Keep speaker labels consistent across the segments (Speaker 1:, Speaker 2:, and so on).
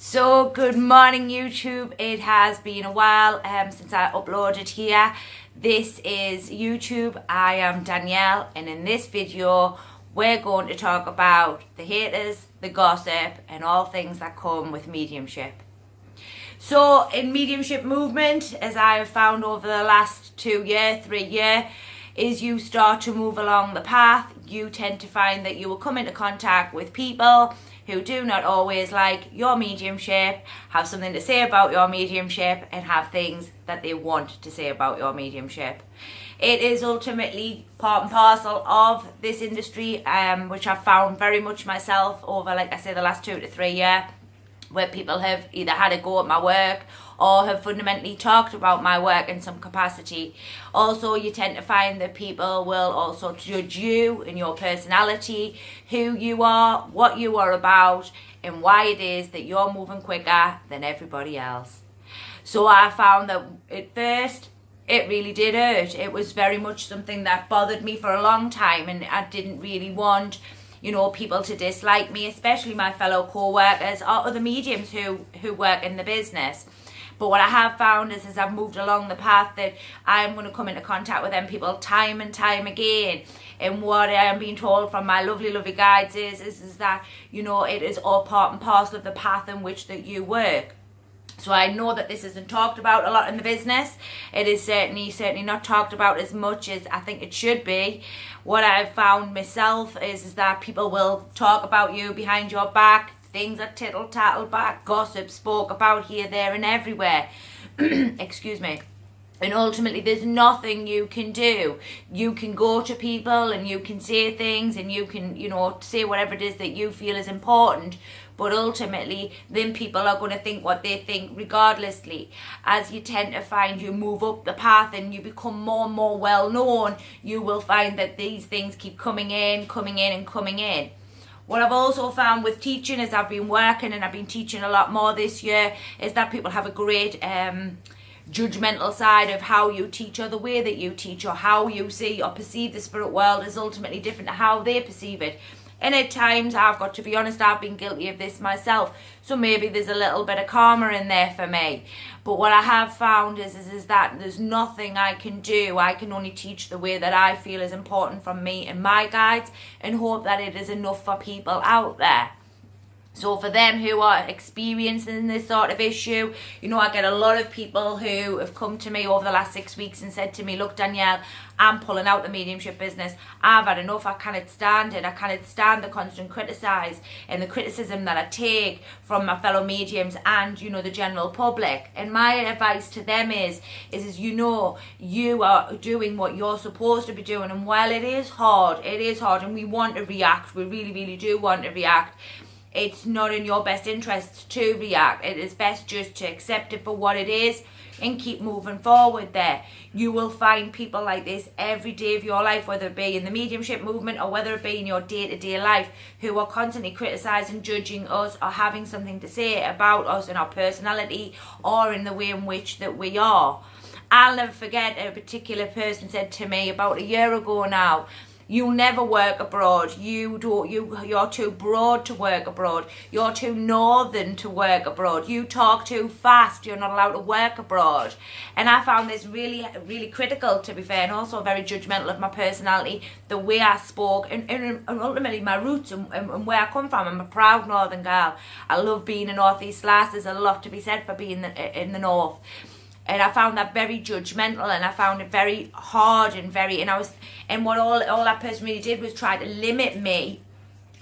Speaker 1: So good morning YouTube. It has been a while since I uploaded here. This is YouTube. I am Danielle, and in this video we're going to talk about the haters, the gossip, and all things that come with mediumship. So in mediumship movement, as I have found over the last 3 years, is you start to move along the path, you tend to find that you will come into contact with people who do not always like your mediumship, have something to say about your mediumship, and have things that they want to say about your mediumship. It is ultimately part and parcel of this industry, which I've found very much myself over, like I say, the last 2 to 3 years, where people have either had a go at my work or have fundamentally talked about my work in some capacity. Also, you tend to find that people will also judge you and your personality, who you are, what you are about, and why it is that you're moving quicker than everybody else. So I found that at first, it really did hurt. It was very much something that bothered me for a long time, and I didn't really want people to dislike me, especially my fellow co-workers or other mediums who work in the business. But what I have found is, as I've moved along the path, that I'm going to come into contact with them people time and time again. And what I am being told from my lovely guides is that, it is all part and parcel of the path in which that you work. So I know that this isn't talked about a lot in the business. It is certainly not talked about as much as I think it should be. What I've found myself is that people will talk about you behind your back. Things are tittle-tattle back, gossip spoke about here, there and everywhere. Excuse me. And ultimately, there's nothing you can do. You can go to people and you can say things and you can, say whatever it is that you feel is important. But ultimately, then people are going to think what they think regardlessly. As you tend to find you move up the path and you become more and more well known, you will find that these things keep coming in. What I've also found with teaching, as I've been working and I've been teaching a lot more this year, is that people have a great judgmental side of how you teach, or the way that you teach, or how you see or perceive the spirit world is ultimately different to how they perceive it. And at times, I've got to be honest, I've been guilty of this myself. So maybe there's a little bit of karma in there for me. But what I have found is that there's nothing I can do. I can only teach the way that I feel is important from me and my guides, and hope that it is enough for people out there. So for them who are experiencing this sort of issue, I get a lot of people who have come to me over the last 6 weeks and said to me, look, Danielle, I'm pulling out the mediumship business. I've had enough. I cannot stand it. I cannot stand the constant and the criticism that I take from my fellow mediums and, the general public. And my advice to them is you are doing what you're supposed to be doing. And while it is hard, and we want to react, we really, really do want to react, it's not in your best interest to react. It is best just to accept it for what it is and keep moving forward there. You will find people like this every day of your life, whether it be in the mediumship movement or whether it be in your day-to-day life, who are constantly criticizing, judging us, or having something to say about us and our personality, or in the way in which that we are. I'll never forget, a particular person said to me about a year ago now, you'll never work abroad. You're too broad to work abroad. You're too northern to work abroad. You talk too fast. You're not allowed to work abroad. And I found this really, really critical, to be fair, and also very judgmental of my personality, the way I spoke, and ultimately my roots and where I come from. I'm a proud northern girl. I love being a northeast lass. There's a lot to be said for being in the north. And I found that very judgmental, and I found it very hard and what all that person really did was try to limit me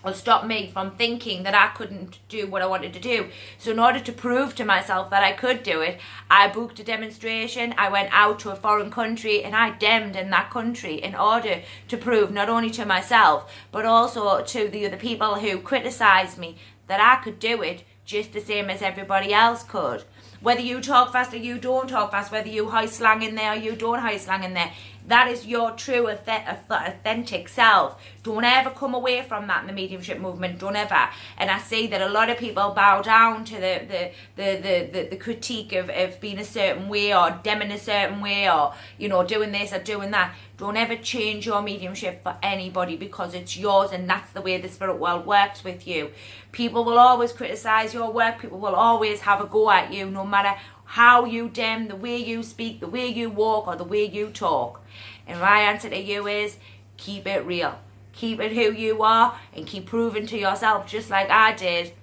Speaker 1: or stop me from thinking that I couldn't do what I wanted to do. So in order to prove to myself that I could do it, I booked a demonstration. I went out to a foreign country and I demmed in that country in order to prove not only to myself but also to the other people who criticised me that I could do it just the same as everybody else could. Whether you talk fast or you don't talk fast, whether you high slang in there or you don't high slang in there, That is your true authentic self. Don't ever come away from that in the mediumship movement. Don't ever. And I see that a lot of people bow down to the critique of being a certain way, or them in a certain way, or, you know, doing this or doing that. Don't ever change your mediumship for anybody, because it's yours, and that's the way the spirit world works with you. People will always criticize your work. People will always have a go at you, no matter how you dim, the way you speak, the way you walk, or the way you talk. And my answer to you is, keep it real. Keep it who you are, and keep proving to yourself, just like I did,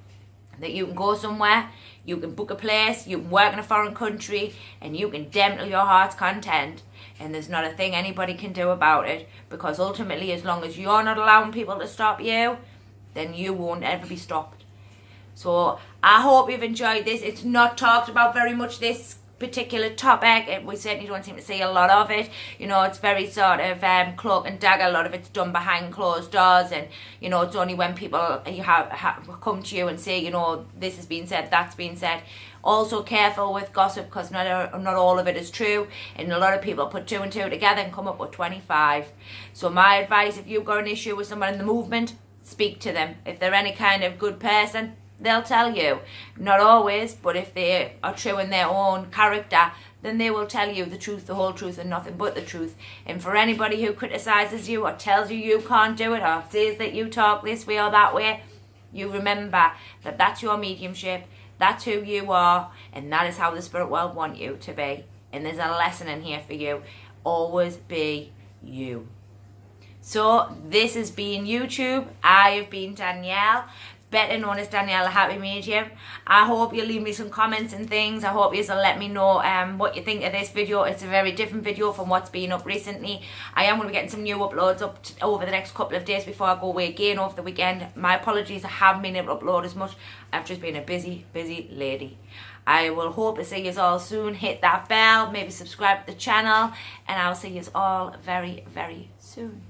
Speaker 1: that you can go somewhere, you can book a place, you can work in a foreign country, and you can dim till your heart's content. And there's not a thing anybody can do about it, because ultimately, as long as you're not allowing people to stop you, then you won't ever be stopped. So I hope you've enjoyed this. It's not talked about very much, this particular topic. We certainly don't seem to see a lot of it. You know, it's very sort of cloak and dagger. A lot of it's done behind closed doors, and, you know, it's only when people have come to you and say, you know, this has been said, that's been said. Also careful with gossip, because not all of it is true, and a lot of people put 2 and 2 together and come up with 25. So my advice, if you've got an issue with someone in the movement, speak to them. If they're any kind of good person, they'll tell you. Not always, but if they are true in their own character, then they will tell you the truth, the whole truth, and nothing but the truth. And for anybody who criticizes you, or tells you you can't do it, or says that you talk this way or that way, you remember that that's your mediumship, that's who you are, and that is how the spirit world want you to be. And there's a lesson in here for you. Always be you. So this has been YouTube. I have been Danielle, better known as Danielle, the Happymedium. I hope you'll leave me some comments and things. I hope you'll let me know what you think of this video. It's a very different video from what's been up recently. I am going to be getting some new uploads up over the next couple of days before I go away again over the weekend. My apologies, I haven't been able to upload as much. I've just been a busy lady. I will hope to see you all soon. Hit that bell, maybe subscribe to the channel, and I'll see you all very soon.